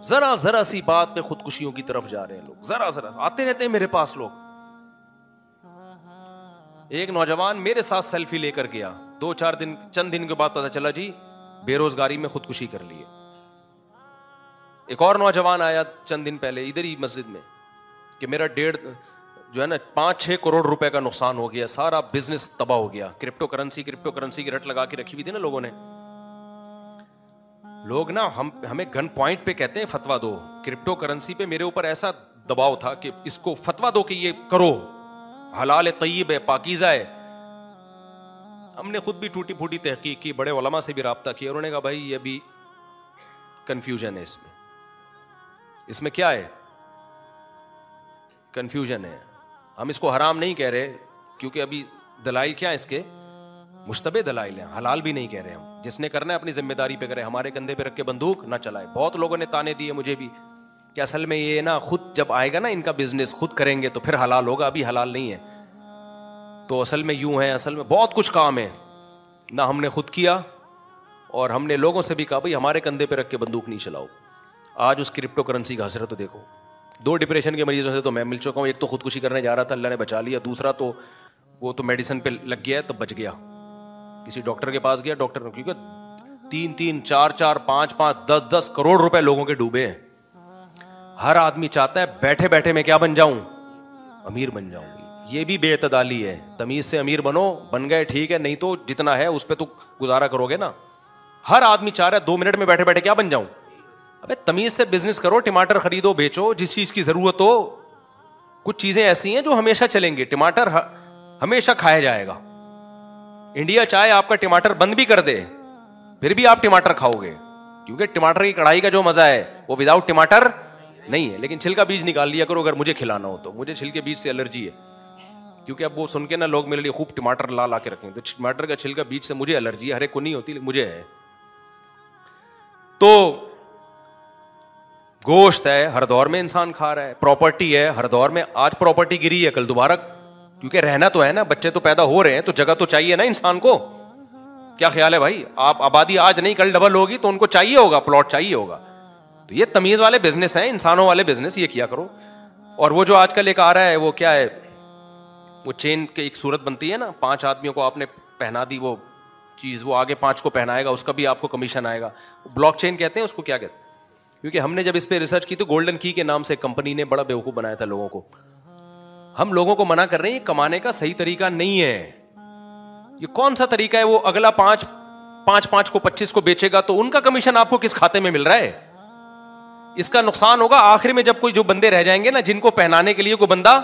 ذرا ذرا سی بات پہ خودکشیوں کی طرف جا رہے ہیں لوگ. ذرا ذرا آتے رہتے ہیں میرے پاس لوگ. ایک نوجوان میرے ساتھ سیلفی لے کر گیا, چند دن کے بعد پتا چلا جی بے روزگاری میں خودکشی کر لی ہے. ایک اور نوجوان آیا چند دن پہلے ادھر ہی مسجد میں کہ میرا 5-6 کروڑ روپے کا نقصان ہو گیا, سارا بزنس تباہ ہو گیا. کرپٹو کرنسی کی رٹ لگا کے رکھی ہوئی تھی نا لوگوں نے. لوگ نا ہمیں گن پوائنٹ پہ کہتے ہیں فتوا دو. کرپٹو کرنسی پہ میرے اوپر ایسا دباؤ تھا کہ اس کو فتوا دو کہ یہ کرو, حلال ہے, طیب ہے, پاکیزہ ہے. ہم نے خود بھی ٹوٹی پھوٹی تحقیق کی, بڑے علماء سے بھی رابطہ کیا, انہوں نے کہا بھائی یہ بھی کنفیوژن ہے, اس میں کیا ہے, کنفیوژن ہے. ہم اس کو حرام نہیں کہہ رہے کیونکہ ابھی دلائل کیا ہے اس کے, مشتبہ دلائل ہیں. حلال بھی نہیں کہہ رہے ہم, جس نے کرنا ہے اپنی ذمہ داری پہ کرے, ہمارے کندھے پہ رکھ کے بندوق نہ چلائے. بہت لوگوں نے تانے دیے مجھے بھی کہ اصل میں یہ نا خود جب آئے گا نا ان کا بزنس خود کریں گے تو پھر حلال ہوگا, ابھی حلال نہیں ہے. تو اصل میں یوں ہے, اصل میں بہت کچھ کام ہے نہ ہم نے خود کیا, اور ہم نے لوگوں سے بھی کہا بھائی ہمارے کندھے پہ رکھ کے بندوق نہیں چلاؤ. آج اس کرپٹو کرنسی کا حسرت تو دیکھو. 2 ڈپریشن کے مریضوں سے تو میں مل چکا ہوں. ایک تو خودکشی کرنے جا رہا تھا, اللہ نے بچا لیا. دوسرا تو وہ تو میڈیسن پہ لگ گیا ہے تو بچ گیا, کسی ڈاکٹر کے پاس گیا, ڈاکٹر کیونکہ 3-3, 4-4, 5-5, 10-10 کروڑ روپے لوگوں کے ڈوبے ہیں. ہر آدمی چاہتا ہے بیٹھے بیٹھے میں کیا بن جاؤں, امیر بن جاؤں. یہ بھی بے اعتدالی ہے. تمیز سے امیر بن گئے ٹھیک ہے, نہیں تو جتنا ہے اس پہ تو گزارا کرو گے نا. ہر آدمی چاہ رہا ہے 2 منٹ میں بیٹھے بیٹھے کیا بن جاؤں. ابے تمیز سے بزنس کرو, ٹماٹر خریدو بیچو جس چیز کی ضرورت ہو. کچھ چیزیں ایسی ہیں جو ہمیشہ چلیں گی, ٹماٹر ہمیشہ کھایا جائے گا. انڈیا چاہے آپ کا ٹماٹر بند بھی کر دے پھر بھی آپ ٹماٹر کھاؤ گے, کیونکہ ٹماٹر کی کڑھائی کا جو مزہ ہے وہ وداؤٹ ٹماٹر نہیں ہے. لیکن چھلکا بیج نکال لیا کرو اگر مجھے کھلانا ہو تو. مجھے چھلکے بیج سے الرجی ہے, کیونکہ اب وہ سن کے نا لوگ میرے لیے خوب ٹماٹر لا کے رکھیں, تو ٹماٹر کا چھلکا بیج سے مجھے الرجی ہے. ہر ایک کو نہیں ہوتی, مجھے ہے. تو گوشت ہے ہر دور میں انسان کھا رہا ہے, پراپرٹی ہے ہر دور میں. آج پراپرٹی گری ہے کل دوبارہ, کیونکہ رہنا تو ہے نا, بچے تو پیدا ہو رہے ہیں تو جگہ تو چاہیے نا انسان کو. کیا خیال ہے بھائی, آپ آبادی آج نہیں کل ڈبل ہوگی تو ان کو چاہیے ہوگا, پلاٹ چاہیے ہوگا. تو یہ تمیز والے بزنس ہیں, انسانوں والے بزنس, یہ کیا کرو. اور وہ جو آج کل ایک آ رہا ہے وہ کیا ہے, وہ چین کی ایک صورت بنتی ہے نا, 5 آدمیوں کو آپ نے پہنا دی وہ چیز, وہ آگے 5 کو پہنائے گا, اس کا بھی آپ کو کمیشن آئے گا. بلاک چین کہتے ہیں اس کو, کیا کہتے ہیں, کیونکہ ہم نے جب اس پہ ریسرچ کی تو گولڈن کی کے نام سے کمپنی نے بڑا بیوقوف بنایا تھا لوگوں کو. ہم لوگوں کو منع کر رہے ہیں یہ کمانے کا صحیح طریقہ نہیں ہے. یہ کون سا طریقہ ہے, وہ اگلا 5 کو 25 کو بیچے گا تو ان کا کمیشن آپ کو کس کھاتے میں مل رہا ہے. اس کا نقصان ہوگا آخر میں جب کوئی جو بندے رہ جائیں گے نا جن کو پہنانے کے لیے کوئی بندہ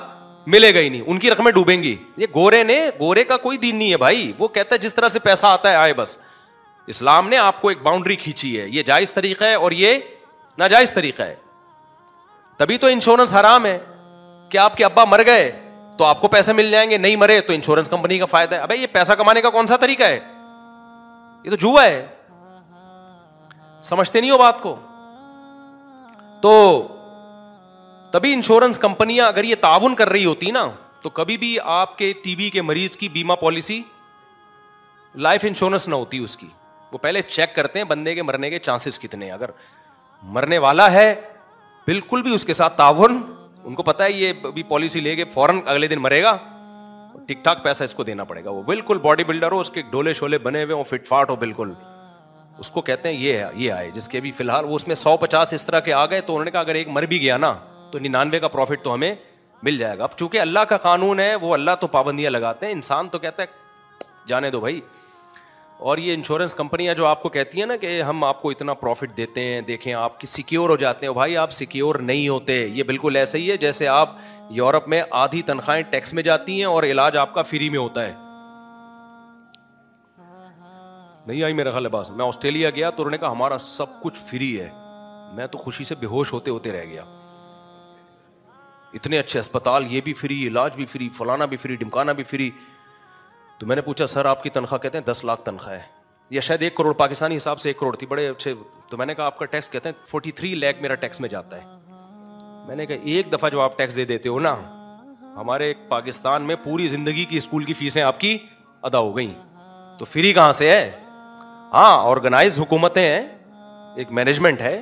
ملے گا ہی نہیں, ان کی رقمیں ڈوبیں گی. یہ گورے کا کوئی دین نہیں ہے بھائی, وہ کہتا ہے جس طرح سے پیسہ آتا ہے آئے بس. اسلام نے آپ کو ایک باؤنڈری کھینچی ہے, یہ جائز طریقہ ہے اور یہ ناجائز طریقہ ہے. تبھی تو انشورنس حرام ہے کہ آپ کے ابا مر گئے تو آپ کو پیسے مل جائیں گے, نہیں مرے تو انشورنس کمپنی کا فائدہ ہے. ابے یہ پیسہ کمانے کا کون سا طریقہ ہے, یہ تو جوا ہے. سمجھتے نہیں ہو بات کو. تو تبھی انشورنس کمپنیاں اگر یہ تعاون کر رہی ہوتی نا تو کبھی بھی آپ کے ٹی بی کے مریض کی بیمہ پالیسی, لائف انشورنس نہ ہوتی اس کی. وہ پہلے چیک کرتے ہیں بندے کے مرنے کے چانسز کتنے ہیں. اگر مرنے والا ہے بالکل بھی اس کے ساتھ تعاون, ان کو پتا ہے یہ بھی پالیسی لے کے فوراً اگلے دن مرے گا, ٹک ٹاک پیسہ اس کو دینا پڑے گا. وہ بالکل باڈی بلڈر ہو, اس کے ڈولے شولے بنے ہوئے ہو, فٹ فاٹ ہو بالکل, اس کو کہتے ہیں یہ آئے. جس کے بھی فی الحال وہ اس میں 150 اس طرح کے آ گئے تو انہوں نے کہا اگر ایک مر بھی گیا نا تو 99 کا پروفٹ تو ہمیں مل جائے گا. اب چونکہ اللہ کا قانون ہے, وہ اللہ تو پابندیاں لگاتے ہیں, انسان تو کہتا ہے جانے دو بھائی. اور یہ انشورنس کمپنیاں جو آپ کو کہتی ہیں نا کہ ہم آپ کو اتنا پروفٹ دیتے ہیں, دیکھیں آپ کی سیکیور ہو جاتے ہیں, بھائی آپ سیکیور نہیں ہوتے. یہ بالکل ایسا ہی ہے جیسے آپ یورپ میں آدھی تنخواہیں ٹیکس میں جاتی ہیں اور علاج آپ کا فری میں ہوتا ہے. نہیں آئی میرا خیال ہے بات. میں آسٹریلیا گیا تو انہوں نے کہا ہمارا سب کچھ فری ہے. میں تو خوشی سے بے ہوش ہوتے رہ گیا. اتنے اچھے اسپتال, یہ بھی فری, علاج بھی فری, فلانا بھی فری, ڈمکانا بھی فری. تو میں نے پوچھا سر آپ کی تنخواہ, کہتے ہیں 10 لاکھ تنخواہ ہے, یا شاید 1 کروڑ, پاکستانی حساب سے 1 کروڑ تھی, بڑے اچھے. تو میں نے کہا آپ کا ٹیکس, کہتے ہیں 43 لاکھ میرا ٹیکس میں جاتا ہے. میں نے کہا ایک دفعہ جو آپ ٹیکس دے دیتے ہو نا, ہمارے پاکستان میں پوری زندگی کی اسکول کی فیسیں آپ کی ادا ہو گئیں, تو فری کہاں سے ہے. ہاں آرگنائز حکومتیں ہیں, ایک مینجمنٹ ہے,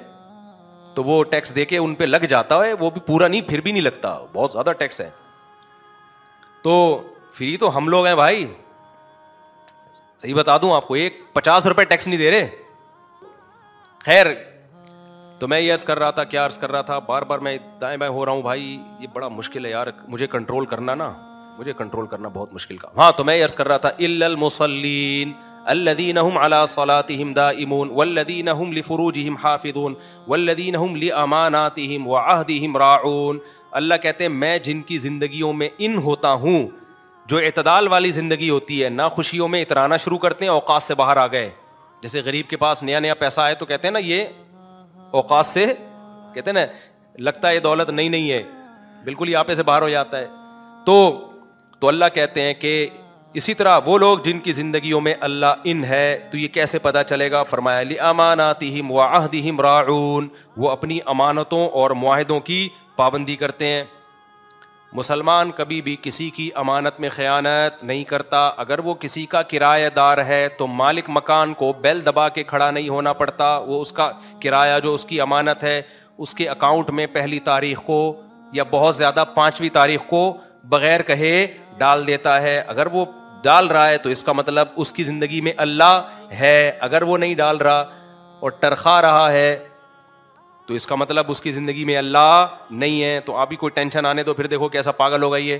تو وہ ٹیکس دے کے ان پہ لگ جاتا ہے, وہ بھی پورا نہیں, پھر بھی نہیں لگتا, بہت زیادہ ٹیکس ہے. تو فری تو ہم لوگ ہیں بھائی, صحیح بتا دوں آپ کو, 50 روپے ٹیکس نہیں دے رہے. خیر, تو میں یہ عرض کر رہا تھا, کیا عرض کر رہا تھا, بار بار میں دائیں بائیں ہو رہا ہوں بھائی, یہ بڑا مشکل ہے یار, مجھے کنٹرول کرنا بہت مشکل کا. ہاں, تو میں یہ عرض کر رہا تھا, الا المصلین الذین هم علی صلاتهم دائمون والذین هم لفروجهم حافظون والذین هم لاماناتهم وعہدهم راعون. اللہ کہتے ہیں میں جن کی زندگیوں میں ان ہوتا ہوں, جو اعتدال والی زندگی ہوتی ہے, نہ خوشیوں میں اترانا شروع کرتے ہیں, اوقات سے باہر آ گئے. جیسے غریب کے پاس نیا نیا پیسہ آئے تو کہتے ہیں نا یہ اوقات سے, کہتے ہیں نا لگتا ہے یہ دولت نہیں ہے, بالکل ہی آپے سے باہر ہو جاتا ہے. تو اللہ کہتے ہیں کہ اسی طرح وہ لوگ جن کی زندگیوں میں اللہ ان ہے, تو یہ کیسے پتہ چلے گا؟ فرمایا لِأَمَانَاتِهِمْ وَعَهْدِهِمْ رَاعُونَ, وہ اپنی امانتوں اور معاہدوں کی پابندی کرتے ہیں. مسلمان کبھی بھی کسی کی امانت میں خیانت نہیں کرتا. اگر وہ کسی کا کرایہ دار ہے تو مالک مکان کو بیل دبا کے کھڑا نہیں ہونا پڑتا, وہ اس کا کرایہ جو اس کی امانت ہے اس کے اکاؤنٹ میں 1 تاریخ کو یا بہت زیادہ 5ویں تاریخ کو بغیر کہے ڈال دیتا ہے. اگر وہ ڈال رہا ہے تو اس کا مطلب اس کی زندگی میں اللہ ہے. اگر وہ نہیں ڈال رہا اور ٹرخا رہا ہے تو اس کا مطلب اس کی زندگی میں اللہ نہیں ہے. تو آپ ہی کوئی ٹینشن آنے دو, پھر دیکھو کیسا پاگل ہوگا یہ.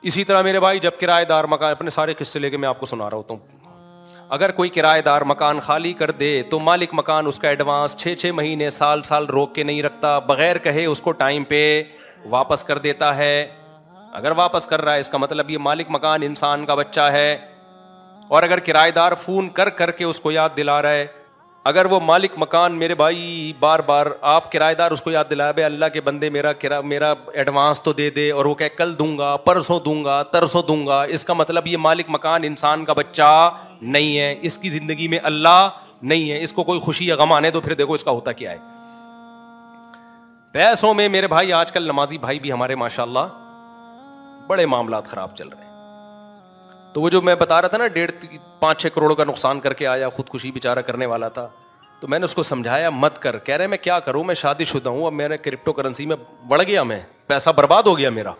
اسی طرح میرے بھائی, جب کرایہ دار مکان, اپنے سارے قصے لے کے میں آپ کو سنا رہا ہوتا ہوں, اگر کوئی کرایہ دار مکان خالی کر دے تو مالک مکان اس کا ایڈوانس 6 مہینے سال روک کے نہیں رکھتا, بغیر کہے اس کو ٹائم پہ واپس کر دیتا ہے. اگر واپس کر رہا ہے اس کا مطلب یہ مالک مکان انسان کا بچہ ہے. اور اگر کرایہ دار فون کر کے اس کو یاد دلا رہا ہے, اگر وہ مالک مکان میرے بھائی بار بار آپ کرایہ دار اس کو یاد دلا, بے اللہ کے بندے میرا ایڈوانس تو دے دے, اور وہ کہ کل دوں گا, پرسوں دوں گا, ترسوں دوں گا, اس کا مطلب یہ مالک مکان انسان کا بچہ نہیں ہے, اس کی زندگی میں اللہ نہیں ہے. اس کو کوئی خوشی یا غم آنے دو, پھر دیکھو اس کا ہوتا کیا ہے. پیسوں میں میرے بھائی آج کل نمازی بھائی بھی ہمارے ماشاءاللہ بڑے معاملات خراب چل رہے ہیں. تو وہ جو میں بتا رہا تھا نا 5-6 کروڑ کا نقصان کر کے آیا, خودکشی بیچارہ کرنے والا تھا, تو میں نے اس کو سمجھایا مت کر. کہہ رہے میں کیا کروں, میں شادی شدہ ہوں, اب میں کرپٹو کرنسی میں بڑھ گیا, میں پیسہ برباد ہو گیا میرا.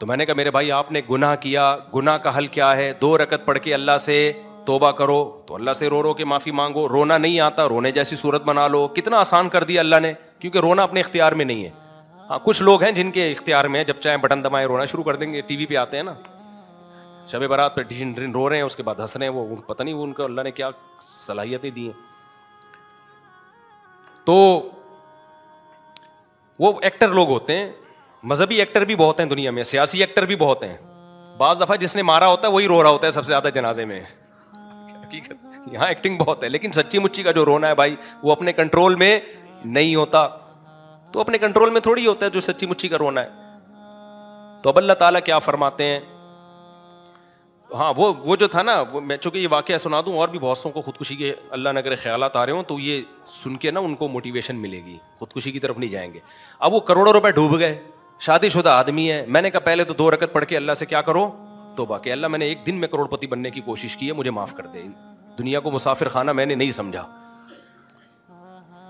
تو میں نے کہا میرے بھائی آپ نے گناہ کیا, گناہ کا حل کیا ہے؟ 2 رکعت پڑھ کے اللہ سے توبہ کرو. تو اللہ سے رو کے معافی مانگو. رونا نہیں آتا, رونے جیسی صورت بنا لو. کتنا آسان کر دیا اللہ نے, کیونکہ رونا اپنے اختیار میں نہیں ہے. ہاں, کچھ لوگ ہیں جن کے اختیار میں ہے, جب چاہیں بٹن دبائیں رونا شروع کر دیں گے. ٹی وی پہ آتے ہیں نا, شب برات پہ رو رہے ہیں, اس کے بعد ہنس رہے ہیں. وہ پتہ نہیں ان کو اللہ نے کیا صلاحیتیں دی ہیں. تو وہ ایکٹر لوگ ہوتے ہیں, مذہبی ایکٹر بھی بہت ہیں دنیا میں, سیاسی ایکٹر بھی بہت ہیں. بعض دفعہ جس نے مارا ہوتا ہے وہی رو رہا ہوتا ہے سب سے زیادہ جنازے میں. حقیقت یہاں ایکٹنگ بہت ہے, لیکن سچی مچی کا جو رونا ہے بھائی وہ اپنے کنٹرول میں نہیں ہوتا. تو اپنے کنٹرول میں تھوڑی ہوتا ہے جو سچی مچی کا رونا ہے. تو اب اللہ تعالیٰ کیا فرماتے ہیں, ہاں وہ جو تھا نا, وہ میں چونکہ یہ واقعہ سنا دوں, اور بھی بہت سوں کو خودکشی کے اللہ نہ کرے خیالات آ رہے ہوں, تو یہ سن کے نا ان کو موٹیویشن ملے گی, خودکشی کی طرف نہیں جائیں گے. اب وہ کروڑوں روپے ڈوب گئے, شادی شدہ آدمی ہے. میں نے کہا پہلے تو 2 رکعت پڑھ کے اللہ سے کیا کرو, توبہ, کہ اللہ میں نے ایک دن میں کروڑ پتی بننے کی کوشش کی ہے, مجھے معاف کر دے. دنیا کو مسافر خانہ میں نے نہیں سمجھا.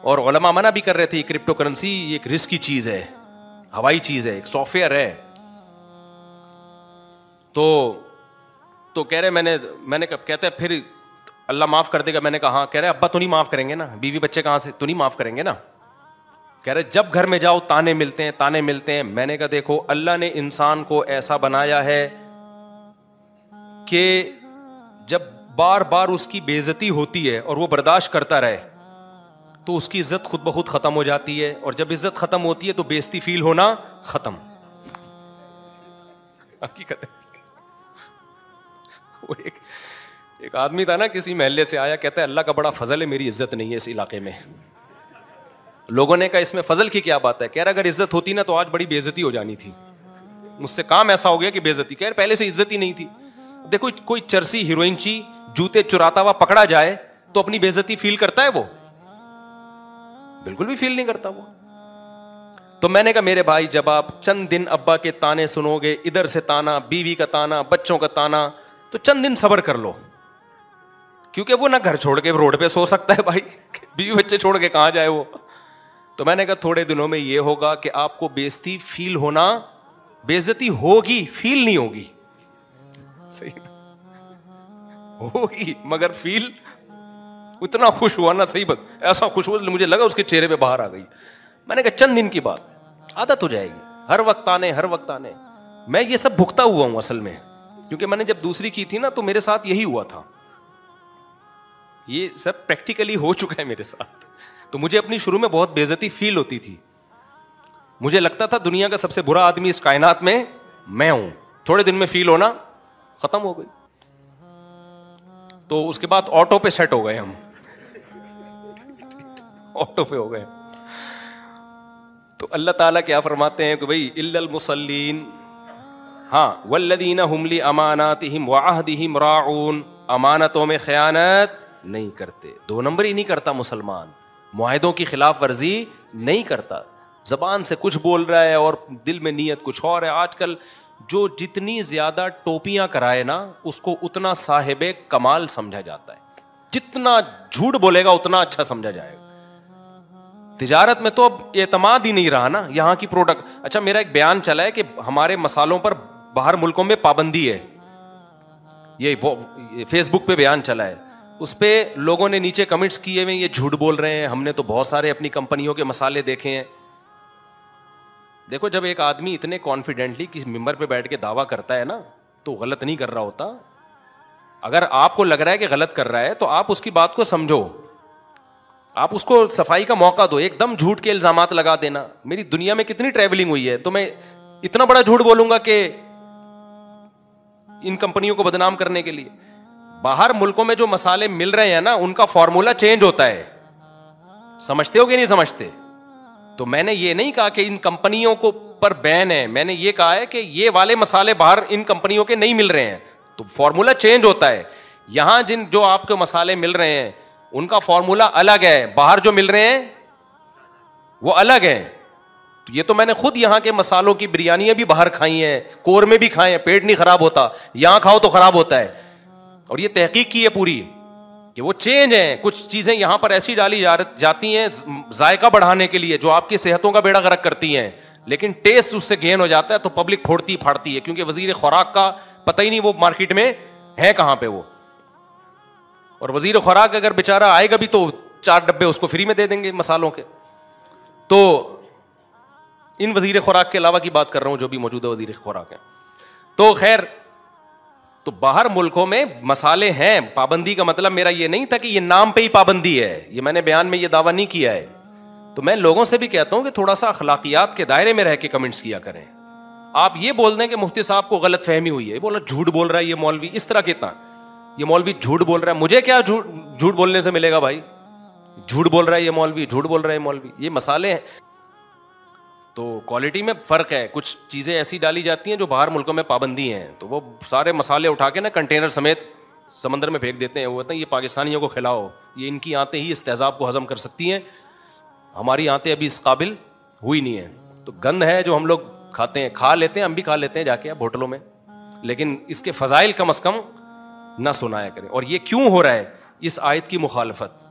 اور علماء منع بھی کر رہے تھے, کرپٹو کرنسی ایک رسکی چیز ہے, ہوائی چیز ہے, ایک سافٹ ویئر ہے. تو کہہ رہے میں نے کہتے ہیں پھر اللہ معاف کر دے گا. میں نے کہا ہاں. کہہ رہے ابا تو نہیں معاف کریں گے نا, بیوی بچے کہاں سے, تو نہیں معاف کریں گے نا. کہہ رہے جب گھر میں جاؤ تانے ملتے ہیں. میں نے کہا دیکھو اللہ نے انسان کو ایسا بنایا ہے کہ جب بار بار اس کی بے عزتی ہوتی ہے اور وہ برداشت کرتا رہے تو اس کی عزت خود بخود ختم ہو جاتی ہے, اور جب عزت ختم ہوتی ہے تو بے عزتی فیل ہونا ختم. حقیقت ہے. وہ ایک آدمی تھا نا, کسی محلے سے آیا, کہتا ہے اللہ کا بڑا فضل ہے, میری عزت نہیں ہے اس علاقے میں. لوگوں نے کہا اس میں فضل کی کیا بات ہے؟ کہہ رہا اگر عزت ہوتی نا تو آج بڑی بے عزتی ہو جانی تھی. مجھ سے کام ایسا ہو گیا کہ بے عزتی. کہہ رہے پہلے سے عزت ہی نہیں تھی. دیکھو کوئی چرسی ہیروئنچی جوتے چراتا ہوا پکڑا جائے تو اپنی بے عزتی فیل کرتا ہے؟ وہ بالکل بھی فیل نہیں کرتا وہ. تو میں نے کہا میرے بھائی جب آپ چند دن ابا کے تانے سنو گے, ادھر سے تانا, بیوی کا تانا, بچوں کا تانا, تو چند دن صبر کر لو, کیونکہ وہ نہ گھر چھوڑ کے روڈ پہ سو سکتا ہے بھائی, بیوی بچے چھوڑ کے کہاں جائے وہ. تو میں نے کہا تھوڑے دنوں میں یہ ہوگا کہ آپ کو بےزتی فیل ہونا, بےزتی ہوگی, فیل نہیں ہوگی, صحیح ہوگی مگر فیل اتنا خوش ہوا نا, صحیح بات, ایسا خوش ہوا مجھے لگا اس کے چہرے پہ باہر آ گئی. میں نے کہا چند دن کی بات, عادت ہو جائے گی, ہر وقت آنے. میں یہ سب بھگتا ہوا ہوں اصل میں, کیونکہ میں نے جب دوسری کی تھی نا تو میرے ساتھ یہی ہوا تھا, یہ سب پریکٹیکلی ہو چکا ہے میرے ساتھ. تو مجھے اپنی شروع میں بہت بے عزتی فیل ہوتی تھی, مجھے لگتا تھا دنیا کا سب سے برا آدمی اس کائنات میں میں ہوں. تھوڑے دن میں فیل ہونا ختم ہو گئی. تو اس کے بعد آٹو پہ سیٹ ہو گئے ہم, آٹو پہ ہو گئے. تو اللہ تعالیٰ کیا فرماتے ہیں کہ بھائی الا المصلین, ہاں, والذین هم لاماناتہم وعہدہم راعون, امانتوں میں خیانت نہیں کرتے. 2 نمبر ہی نہیں کرتا مسلمان, معاہدوں کی خلاف ورزی نہیں کرتا. زبان سے کچھ بول رہا ہے اور دل میں نیت کچھ اور ہے. آج کل جو جتنی زیادہ ٹوپیاں کرائے نا اس کو اتنا صاحب کمال سمجھا جاتا ہے, جتنا جھوٹ بولے گا اتنا اچھا سمجھا جائے گا. تجارت میں تو اب اعتماد ہی نہیں رہا نا یہاں کی پروڈکٹ. اچھا میرا ایک بیان چلا ہے کہ ہمارے مسالوں پر باہر ملکوں میں پابندی ہے, یہ فیس بک پہ بیان چلا ہے, اس پہ لوگوں نے نیچے کمنٹس کیے ہوئے یہ جھوٹ بول رہے ہیں, ہم نے تو بہت سارے اپنی کمپنیوں کے مسالے دیکھے ہیں. دیکھو جب ایک آدمی اتنے کانفیڈنٹلی کسی ممبر پہ بیٹھ کے دعویٰ کرتا ہے نا تو غلط نہیں کر رہا ہوتا. اگر آپ کو لگ رہا ہے کہ غلط کر رہا ہے تو آپ اس کی بات کو سمجھو, آپ اس کو صفائی کا موقع دو. ایک دم جھوٹ کے الزامات لگا دینا, میری دنیا میں کتنی ٹریولنگ ہوئی ہے تو میں اتنا بڑا جھوٹ بولوں گا کہ ان کمپنیوں کو بدنام کرنے کے لیے. باہر ملکوں میں جو مسالے مل رہے ہیں نا ان کا فارمولا چینج ہوتا ہے, سمجھتے ہو کہ نہیں سمجھتے؟ تو میں نے یہ نہیں کہا کہ ان کمپنیوں کو پر بین ہے, میں نے یہ کہا ہے کہ یہ والے مسالے باہر ان کمپنیوں کے نہیں مل رہے ہیں, تو فارمولا چینج ہوتا ہے. یہاں جو آپ کے مسالے مل رہے ہیں ان کا فارمولا الگ ہے, باہر جو مل رہے ہیں وہ الگ ہے. تو یہ تو میں نے خود یہاں کے مسالوں کی بریانیاں بھی باہر کھائی ہیں, قورمے بھی کھائے ہیں, پیٹ نہیں خراب ہوتا, یہاں کھاؤ تو خراب ہوتا ہے. اور یہ تحقیق کی ہے پوری کہ وہ چینج ہیں, کچھ چیزیں یہاں پر ایسی ڈالی جاتی ہیں ذائقہ بڑھانے کے لیے جو آپ کی صحتوں کا بیڑا غرق کرتی ہیں, لیکن ٹیسٹ اس سے گین ہو جاتا ہے تو پبلک پھوڑتی پھاڑتی ہے, کیونکہ وزیر خوراک کا پتہ ہی نہیں وہ مارکیٹ میں ہے کہاں پہ وہ. اور وزیر خوراک اگر بیچارہ آئے گا بھی تو 4 ڈبے اس کو فری میں دے دیں گے مسالوں کے. تو ان وزیر خوراک کے علاوہ کی بات کر رہا ہوں جو بھی موجودہ وزیر خوراک ہیں. تو خیر, تو باہر ملکوں میں مسالے ہیں, پابندی کا مطلب میرا یہ نہیں تھا کہ یہ نام پہ ہی پابندی ہے, یہ میں نے بیان میں یہ دعویٰ نہیں کیا ہے. تو میں لوگوں سے بھی کہتا ہوں کہ تھوڑا سا اخلاقیات کے دائرے میں رہ کے کمنٹس کیا کریں. آپ یہ بول دیں کہ مفتی صاحب کو غلط فہمی ہوئی ہے, بولا جھوٹ بول رہا ہے یہ مولوی, اس طرح کہتا یہ مولوی جھوٹ بول رہا ہے, مجھے کیا جھوٹ بولنے سے ملے گا بھائی, جھوٹ بول رہا ہے یہ مولوی, جھوٹ بول رہا ہے مولوی. یہ مسالے ہیں تو کوالٹی میں فرق ہے, کچھ چیزیں ایسی ڈالی جاتی ہیں جو باہر ملکوں میں پابندی ہیں, تو وہ سارے مسالے اٹھا کے نا کنٹینر سمیت سمندر میں پھینک دیتے ہیں. وہ کہتے ہیں یہ پاکستانیوں کو کھلاؤ, یہ ان کی آنتیں ہی اس تیزاب کو ہضم کر سکتی ہیں, ہماری آنتیں ابھی اس قابل ہوئی نہیں ہیں. تو گند ہے جو ہم لوگ کھاتے ہیں, کھا لیتے ہیں, ہم بھی کھا لیتے ہیں جا کے ہوٹلوں میں, لیکن اس کے فضائل کم از کم نہ سنایا کریں. اور یہ کیوں ہو رہا ہے؟ اس آیت کی مخالفت,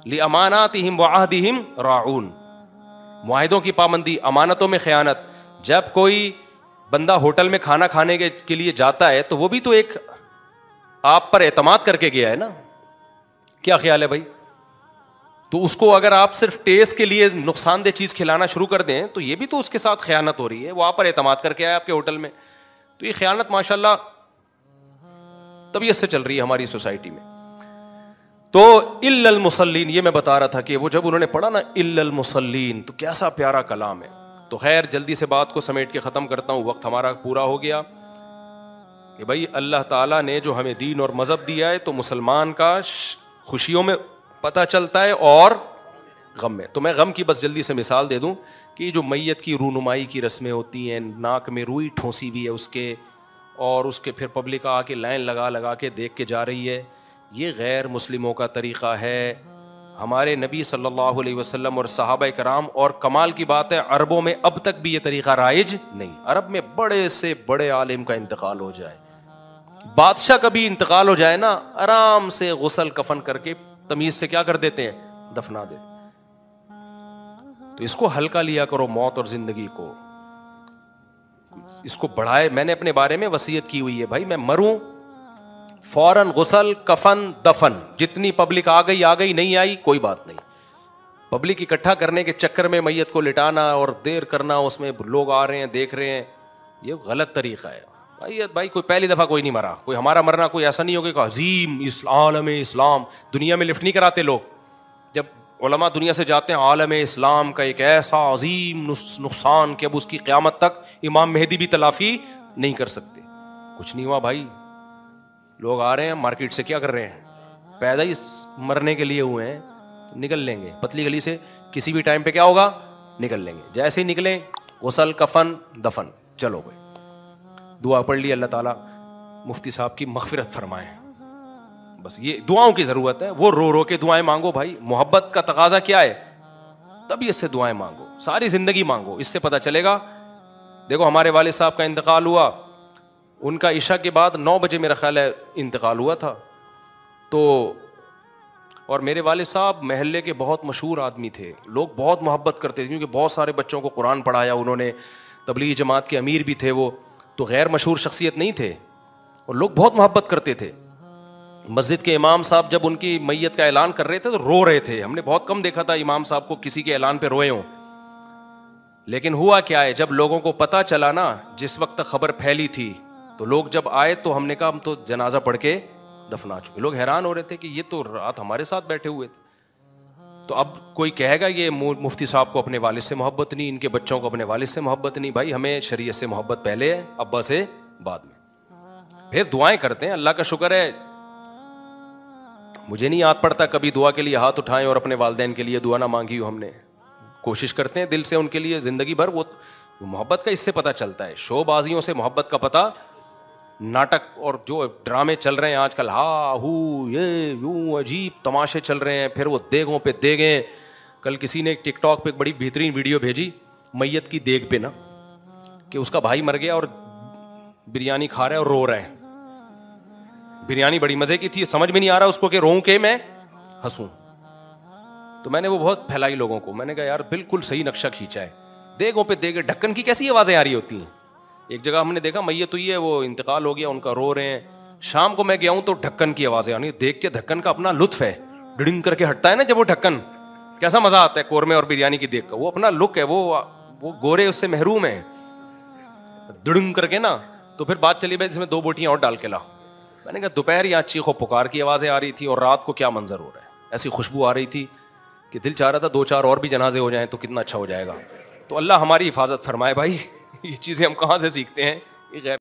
لِأَمَانَاتِهِمْ وَعَهْدِهِمْ رَاعُونَ, معاہدوں کی پابندی, امانتوں میں خیانت. جب کوئی بندہ ہوٹل میں کھانا کھانے کے لیے جاتا ہے تو وہ بھی تو ایک آپ پر اعتماد کر کے گیا ہے نا, کیا خیال ہے بھائی؟ تو اس کو اگر آپ صرف ٹیسٹ کے لیے نقصان دہ چیز کھلانا شروع کر دیں تو یہ بھی تو اس کے ساتھ خیانت ہو رہی ہے, وہ آپ پر اعتماد کر کے آیا آپ کے ہوٹل میں. تو یہ خیانت ماشاءاللہ طبیعت سے چل رہی ہے ہماری سوسائٹی میں. تو الا المصلین, یہ میں بتا رہا تھا کہ وہ جب انہوں نے پڑھا نا الا المصلین تو کیسا پیارا کلام ہے. تو خیر جلدی سے بات کو سمیٹ کے ختم کرتا ہوں, وقت ہمارا پورا ہو گیا. کہ بھائی اللہ تعالیٰ نے جو ہمیں دین اور مذہب دیا ہے تو مسلمان کا خوشیوں میں پتہ چلتا ہے اور غم میں. تو میں غم کی بس جلدی سے مثال دے دوں کہ جو میت کی رونمائی کی رسمیں ہوتی ہیں, ناک میں روئی ٹھونسی بھی ہے اس کے, اور اس کے پھر پبلک آ کے لائن لگا کے دیکھ کے جا رہی ہے, یہ غیر مسلموں کا طریقہ ہے. ہمارے نبی صلی اللہ علیہ وسلم اور صحابہ کرام, اور کمال کی بات ہے عربوں میں اب تک بھی یہ طریقہ رائج نہیں. عرب میں بڑے سے بڑے عالم کا انتقال ہو جائے, بادشاہ کا بھی انتقال ہو جائے نا, آرام سے غسل کفن کر کے تمیز سے کیا کر دیتے ہیں, دفنا دیتے. تو اس کو ہلکا لیا کرو موت اور زندگی کو, اس کو بڑھائے. میں نے اپنے بارے میں وصیت کی ہوئی ہے بھائی, میں مروں فوراً غسل کفن دفن, جتنی پبلک آ گئی نہیں آئی کوئی بات نہیں. پبلک اکٹھا کرنے کے چکر میں میت کو لٹانا اور دیر کرنا, اس میں لوگ آ رہے ہیں دیکھ رہے ہیں, یہ غلط طریقہ ہے بھائی. کوئی پہلی دفعہ کوئی نہیں مرا, کوئی ہمارا مرنا کوئی ایسا نہیں ہوگا کہ عظیم عالم اسلام. دنیا میں لفٹ نہیں کراتے لوگ, جب علماء دنیا سے جاتے ہیں عالم اسلام کا ایک ایسا عظیم نقصان کہ اب اس کی قیامت تک امام مہدی بھی تلافی نہیں کر سکتے. کچھ نہیں ہوا بھائی, لوگ آ رہے ہیں مارکیٹ سے کیا کر رہے ہیں, پیدا ہی مرنے کے لیے ہوئے ہیں, نکل لیں گے پتلی گلی سے کسی بھی ٹائم پہ, کیا ہوگا نکل لیں گے. جیسے ہی نکلیں غسل کفن دفن, چلو بھائی دعا پڑھ لی, اللہ تعالیٰ مفتی صاحب کی مغفرت فرمائے. بس یہ دعاؤں کی ضرورت ہے, وہ رو رو کے دعائیں مانگو بھائی. محبت کا تقاضا کیا ہے, طبیعت سے دعائیں مانگو, ساری زندگی مانگو, اس سے پتہ چلے گا. دیکھو ہمارے والد صاحب کا انتقال ہوا, ان کا عشاء کے بعد 9 بجے میرا خیال ہے انتقال ہوا تھا. تو اور میرے والد صاحب محلے کے بہت مشہور آدمی تھے, لوگ بہت محبت کرتے تھے کیونکہ بہت سارے بچوں کو قرآن پڑھایا انہوں نے, تبلیغی جماعت کے امیر بھی تھے وہ, تو غیر مشہور شخصیت نہیں تھے اور لوگ بہت محبت کرتے تھے. مسجد کے امام صاحب جب ان کی میت کا اعلان کر رہے تھے تو رو رہے تھے. ہم نے بہت کم دیکھا تھا امام صاحب کو کسی کے اعلان پہ روئے ہوں. لیکن ہوا کیا ہے, جب لوگوں کو پتہ چلا نا, جس وقت خبر پھیلی تھی, تو لوگ جب آئے تو ہم نے کہا ہم تو جنازہ پڑھ کے دفنا چکے. لوگ حیران ہو رہے تھے کہ یہ تو رات ہمارے ساتھ بیٹھے ہوئے تھے. تو اب کوئی کہے گا یہ مفتی صاحب کو اپنے والد سے محبت نہیں, ان کے بچوں کو اپنے والد سے محبت نہیں. بھائی ہمیں شریعت سے محبت پہلے ہے, ابا سے بعد میں. پھر دعائیں کرتے ہیں, اللہ کا شکر ہے مجھے نہیں یاد پڑتا کبھی دعا کے لیے ہاتھ اٹھائیں اور اپنے والدین کے لیے دعا نہ مانگی ہو. ہم نے کوشش کرتے ہیں دل سے ان کے لیے زندگی بھر. وہ محبت کا اس سے پتہ چلتا ہے, شو بازیوں سے محبت کا پتہ, ناٹک اور جو ڈرامے چل رہے ہیں آج کل, ہا ہو یہ یوں عجیب تماشے چل رہے ہیں, پھر وہ دیگوں پہ دیگیں. کل کسی نے ٹک ٹاک پہ ایک بڑی بہترین ویڈیو بھیجی میت کی دیگ پہ نا, کہ اس کا بھائی مر گیا اور بریانی کھا رہا ہے اور رو رہا ہے. بریانی بڑی مزے کی تھی, سمجھ میں نہیں آ رہا اس کو کہ روؤں کہ میں ہنسوں. تو میں نے وہ بہت پھیلائی لوگوں کو, میں نے کہا یار بالکل صحیح نقشہ کھینچا ہے. دیگوں پہ دیگیں, ڈھکن کی کیسی آوازیں آ رہی ہوتی ہیں. ایک جگہ ہم نے دیکھا میت ہوئی ہے, وہ انتقال ہو گیا, ان کا رو رہے ہیں. شام کو میں گیا ہوں تو ڈھکن کی آوازیں آنی, دیکھ کے ڈھکن کا اپنا لطف ہے, ڈڑنگ کر کے ہٹتا ہے نا جب وہ ڈھکن, کیسا مزہ آتا ہے قورمے اور بریانی کی دیکھ کا, وہ اپنا لک ہے. وہ گورے اس سے محروم ہیں, ڈڑنگ کر کے نا. تو پھر بات چلی بھائی اس میں 2 بوٹیاں اور ڈال کے لا. میں نے کہا دوپہر یہاں چیخ و پکار کی آوازیں آ رہی تھی اور رات کو کیا منظر ہو رہا ہے. ایسی خوشبو آ رہی تھی کہ دل چاہ رہا تھا 2-4 اور بھی جنازے ہو جائیں تو کتنا اچھا ہو جائے گا. تو اللہ ہماری حفاظت فرمائے بھائی. یہ چیزیں ہم کہاں سے سیکھتے ہیں, یہ غیر